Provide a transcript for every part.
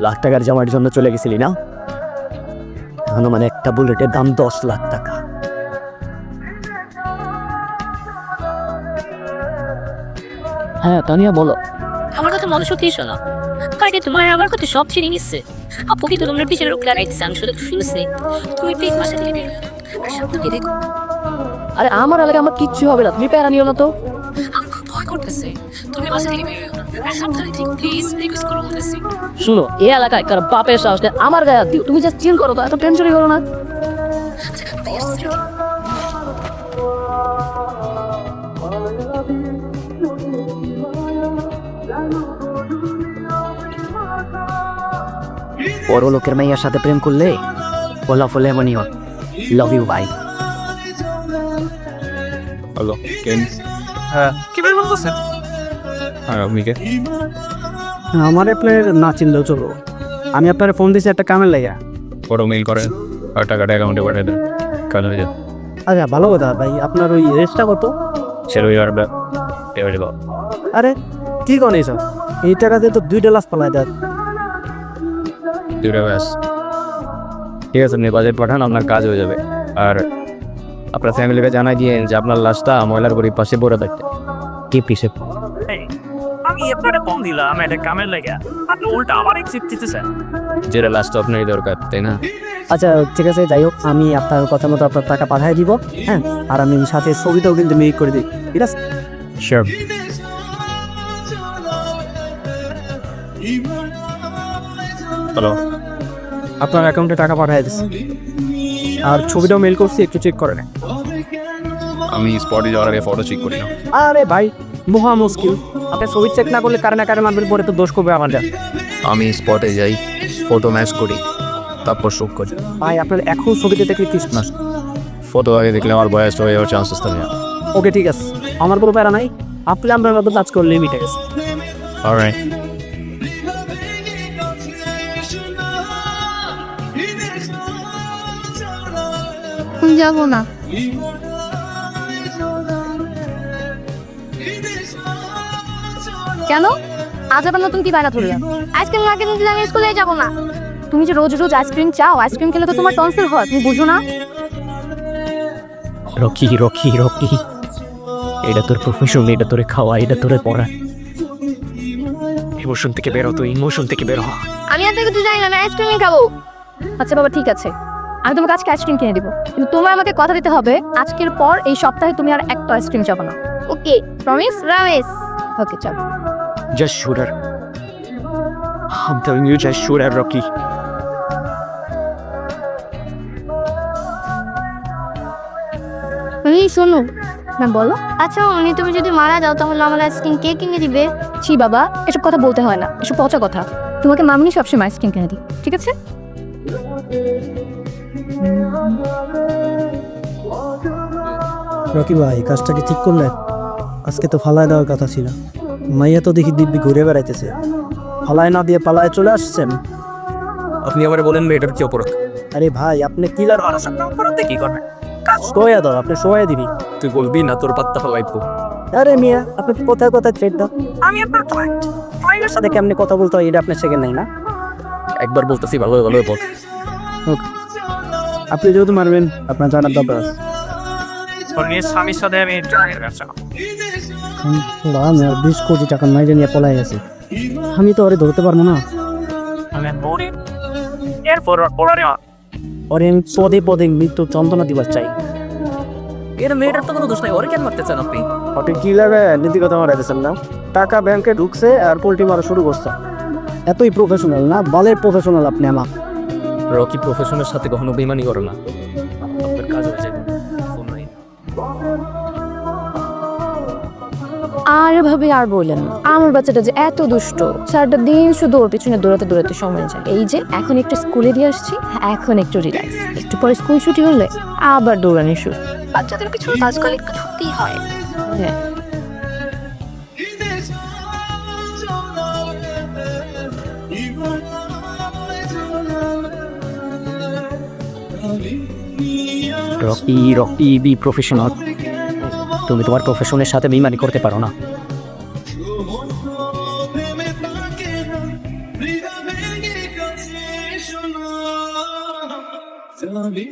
লাখ টাকার জামার জন্য চলে গেছিলি না? এখনো মানে একটা বুলেটের দাম 10 লাখ টাকা। হ্যাঁ তানিয়া বলো। আমার কথা মনে সত্যি শোনো, কাকে তোমার আমার কথা সব চিনি নিচ্ছে। আপু কিন্তু তোমার পিছনে রোগ লাগাইতেছে, আমি শুধু শুনছি। তুমি প্লিজ বাসা থেকে বের হও আর সাবধানে দেখো। আরে আমার এলাকায় আমার কিচ্ছু হবে না, তুমি প্যারা নিও না তো। আমার খুব ভয় করতেছে, তুমি বাসা থেকে বের হও আর সাবধানে দেখো প্লিজ, রিকোয়েস্ট করে বলতেছি। শুনো, এই এলাকায় কারো বাপের সাহস নেই আমার গায়ে হাত দিও। তুমি জাস্ট চিল করো তো, এত টেনশনই করো না। বড় লোকের মেয়ের সাথে প্রেম করলে ফলাফল এমনই হয়। লাভ ইউ ভাই। হ্যালো কেন? হ্যাঁ কি বের বলতেছেন? হ্যাঁ আপনি কে? আমার আপনার না চিনলেও চলবো। আমি আপনার ফোন দিয়েছি একটা কামের লাইয়া। ফটো মেইল করেন আর টাকাটা অ্যাকাউন্টে পাঠিয়ে দেন, কাজ হয়ে যাবে। আচ্ছা ভালো কথা ভাই, আপনার ওই রেটটা কত? সেটা ওই আর পেয়ে দেবো। আরে কি কন এইসব? এই টাকা দিয়ে তো 2টা লাশ পালাই দেয়। দুইটা ব্যাস, ঠিক আছে আপনি বাজেট পাঠান, আপনার কাজ হয়ে যাবে। আর আপনার ফ্যামিলিকে জানাই দিয়েন যে আপনার লাশটা ময়লার বাড়ির পাশে পড়ে থাকতে। কি পিছে আমি আপনারে ফোন দিলাম একটা কামের লাইয়া, আপনি উল্টা আমার এক সিট দিতেছেন। যেটা লাশটা আপনারই দরকার, তাই না? আচ্ছা ঠিক আছে, যাই হোক আমি আপনার কথা মতো আপনার টাকা পাঠিয়ে দিব। হ্যাঁ, আর আমি সাথে ছবিটাও কিন্তু মেক করে দিই, ঠিক আছে? শিওর। হ্যালো, আপনার অ্যাকাউন্টে টাকা পাঠিয়ে দিচ্ছি আর ছবিটাও মেল করছি, একটু চেক করে নেন। আমি স্পটে যাওয়ার আগে ফটো চেক করি না। আরে ভাই মহা মুশকিল, আপনি ছবি চেক না করলে কারে না কারে মারবেন, পরে তো দোষ করবে আমাদের। আমি স্পটে যাই, ফটো ম্যাচ করি, তারপর শুট করি। ভাই আপনার এখন ছবিতে দেখলে কি না, ফটো আগে দেখলে আমার বয়স হয়ে যাওয়ার চান্সেস থাকে না। ওকে ঠিক আছে, আমার কোনো প্যারা নাই। আপনি আপনার মতো কাজ করলে মিটে গেছে। অলরাইট। যাবো না। কেন? আজ আবার নতুন কি বায়না ধরলাম? আইসক্রিম না কিনে দিলে আমি স্কুলে যাবো না। তুমি যে রোজ রোজ আইসক্রিম চাও, আইসক্রিম খেলে তো তোমার টনসিল হয়, তুমি বুঝো না? রকি রকি রকি, এটা তোর প্রফেশন, এটা তোরে খাওয়া, এটা তোরে পড়া। ইমোশন থেকে বেরো, তো ইমোশন থেকে বেরো। আমি আর কিছু জানি না, আমি আইসক্রিমই খাবো। আচ্ছা বাবা ঠিক আছে, আমি তোমাকে আজকে আইসক্রিম কিনে দিব, কিন্তু তোমার আমাকে কথা দিতে হবে আজকের পর এই সপ্তাহে তুমি আর একটা আইসক্রিম চাবো না। ওকে প্রমিস? প্রমিস। ওকে চল। Just shoot her. I'm telling you, just shoot her, Rocky. শোনো না, বলো। আচ্ছা উনি তুমি যদি মারা যাও তাহলে আমার আইসক্রিম কে কিনে দিবে? ছি বাবা, এসব কথা বলতে হয় না, এসব পচা কথা। তোমাকে মামনি সবসময় আইসক্রিম কিনে দিই, ঠিক আছে? রকি ভাই কাজটা কি ঠিক করলেন? আজকে তো ফালায় দেওয়ার কথা ছিল। মাইয়া তো দেখি দিব্যি ঘুরে বেড়াইতেছে, ফালায় না দিয়ে পালায় চলে আসছেন। আপনি আমার বলেন এটার কি অপরাধ? আরে ভাই আপনি কিলার অপরাধে কি করবেন? কাজ সোয়া দাও, আপনি সোয়া দিবি। তুই বলবি না তোর পাত্তা ফলাইবো। আরে মিয়া আপনি কোথায় কোথায় ট্রেড দাও। আমি আপনার ক্লায়েন্টের সাথে কেমনে কথা বলতে হয় এটা আপনার শেখেন নাই না? একবার বলতেছি ভালো ভালো বল। আপনি যেহেতু মারবেন আপনার জানার দরকার আছে। স্বামীর সাথে আমি ড্রাগের ব্যবসা। আমি আর 20 কোটি টাকা মাইরে নিয়ে পলাই গেছি, আমি তো ওরে ধরতে পারবো না। আমি বলি এরপর ওরে ওরে আমি পদে পদে মৃত্যু যন্ত্রণা দিবার চাই। এর মেয়েটার তো কোনো দোষ নাই, ওরে কেন মারতে চান আপনি? আপনি কি লাগে নীতিগত মারাইতেছেন না? টাকা ব্যাংকে ঢুকছে আর পোল্ট্রি মারা শুরু করছে। এতই প্রফেশনাল না, বালের প্রফেশনাল আপনি। আমার রকি প্রফেশনের সাথে কখনো বেমানি করো না, আপনার কাজ হয়ে যাবে। ফোন নাই। আর ভাবে আর বললেন না, আমার বাচ্চাটা যে এত দুষ্ট, সারাটা দিন শুধু ওর পিছনে দৌড়াতে দৌড়াতে সময় যায়। এই যে এখন একটু স্কুলে দিয়ে আসছি, এখন একটু রিল্যাক্স, একটু পরে স্কুল ছুটি হলে আবার দৌড়ানি শুরু। বাচ্চাদের পিছনে কাজ করলে একটু ছুটি হয়। হ্যাঁ রকি রকি বি প্রফেশনাল। তুমি তোমার প্রফেশনের সাথে বেমানি করতে পারো না। রকি,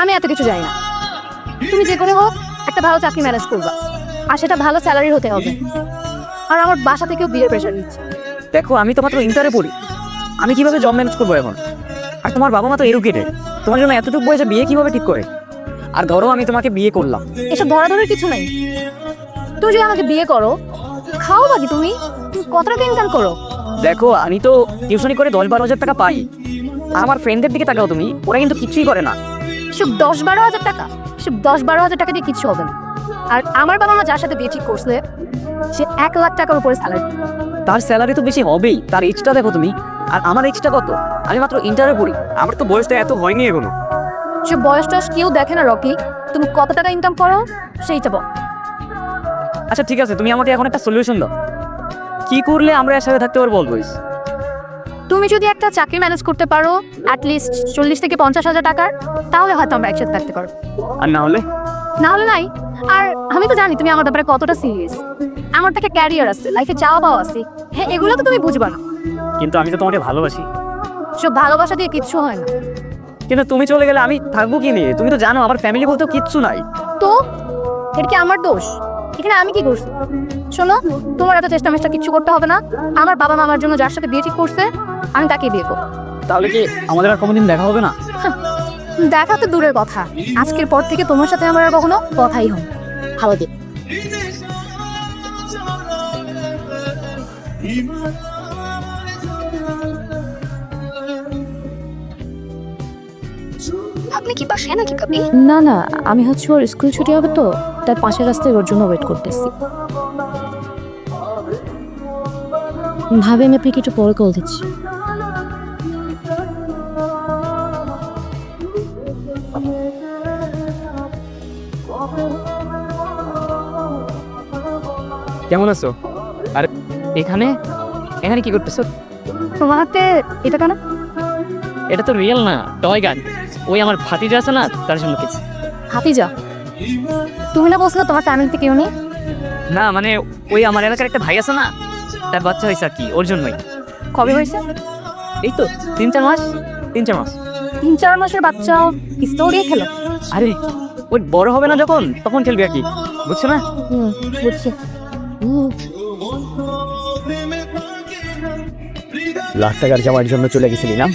আমি এত কিছু জানি না। তুমি যে করে হোক একটা ভালো চাকরি ম্যানেজ করবা, আর সেটা ভালো স্যালারি হতে হবে। আর আমার বাসা থেকেও বিয়ের প্রেশার দিচ্ছে। দেখো আমি তো মাত্র ইন্টারে পড়ি, আমি কিভাবে জব ম্যানেজ করবো এখন? আর তোমার বাবা মা তো এডুকেটেড, তোমার জন্য এতটুকু বয়সে বিয়ে কিভাবে ঠিক করে? আর ধরো আমি তোমাকে বিয়ে করলাম, এসব ধরাধরের কিছু নাই। তুমি যদি আমাকে বিয়ে করো, খাও বাকি তুমি কত টাকা ইনকাম করো? দেখো আমি তো টিউশনি করে 10-12 হাজার টাকা পাই। আর আমার ফ্রেন্ডদের দিকে তাকাও তুমি, ওরা কিন্তু কিছুই করে না। এসব 10-12 হাজার টাকা, এসব 10-12 হাজার টাকা দিয়ে কিচ্ছু হবে না। আর আমার বাবা মা যার সাথে বিয়ে ঠিক করছে, সে 1 লাখ টাকার উপরে স্যালারি। তার স্যালারি তো বেশি হবেই, তার এজটা দেখো তুমি। আর আমার এজটা কত? আমি মাত্র ইন্টারে পড়ি, আমার তো বয়সটা এত হয়নি এখনো। সে বয়সটা কেউ দেখে না রকি, তুমি কত টাকা ইনকাম করো সেইটা বল। আচ্ছা ঠিক আছে, তুমি আমাকে এখন একটা সলিউশন দাও, কি করলে আমরা একসাথে থাকতে পারবো অলওয়েজ? তুমি যদি একটা চাকরি ম্যানেজ করতে পারো অ্যাটলিস্ট 40 থেকে 50 হাজার টাকার, তাহলে হয়তো আমরা একসাথে থাকতে পারবো। আর না হলে? না হলে নাই। আর আমি তো জানি তুমি আমার ব্যাপারে কতটা সিরিয়াস। আমার একটা ক্যারিয়ার আছে, লাইফে চাওয়া পাওয়া আছে, হ্যাঁ এগুলো তো তুমি বুঝবা না। কিন্তু আমি তো তোমাকে ভালোবাসি। সব ভালোবাসা দিয়ে কিচ্ছু হয় না। কিন্তু তুমি চলে গেলে আমি থাকবো কি নিয়ে? তুমি তো জানো আমার ফ্যামিলি বলতেও কিচ্ছু নাই। তো এটা কি আমার দোষ? এখানে আমি কি করছি? শোনো, তোমার এত চেষ্টা মেষ্টা কিচ্ছু করতে হবে না। আমার বাবা মা আমার জন্য যার সাথে বিয়ে ঠিক করছে, আমি তাকে বিয়ে করবো। তাহলে কি আমাদের আর কোনোদিন দেখা হবে না? দেখা তো দূরের কথা, আজকের পর থেকে তোমার সাথে আমার আর কখনো কথাই হয়। ভালো দিন। আপনি কি বাসায় নাকি কবি? না না, আমি হচ্ছে ওর স্কুল ছুটি হবে তো, তার পাশের রাস্তায় ওর জন্য ওয়েট করতেছি। ভাবে আমি আপনাকে একটু পরে কল দিচ্ছি। কেমন আছো? আরে এখানে এখানে কি করতেছো? তোমার হাতে এটা কেন? এটা তো রিয়েল না, টয় গান। ওই আমার ভাতিজা আছে না, তার জন্য কিছু। হাতিজা? তুমি না বলছিলে তোমার ফ্যামিলিতে কেউ নেই? না মানে ওই আমার এলাকার একটা ভাই আছে না, তার বাচ্চা হয়েছে আর কি, ওর জন্যই। কবে হয়েছে? এই তো 3-4 মাস। 3-4 মাস। 3-4 মাসের বাচ্চাও পিস্তল দিয়ে খেলো? আরে ওই বড় হবে না যখন, তখন খেলবি আর কি, বুঝছো না? বুঝছি। লাখ টাকার জামার জন্য চলে গেছিলি না?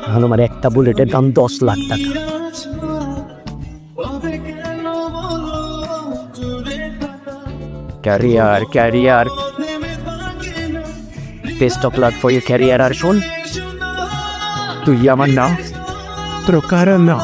এখন আমার একটা বুলেটের দাম 10 লাখ টাকা। Career career, best of luck for your career. আর শোন, তুই আমার না, তোর কারণ না।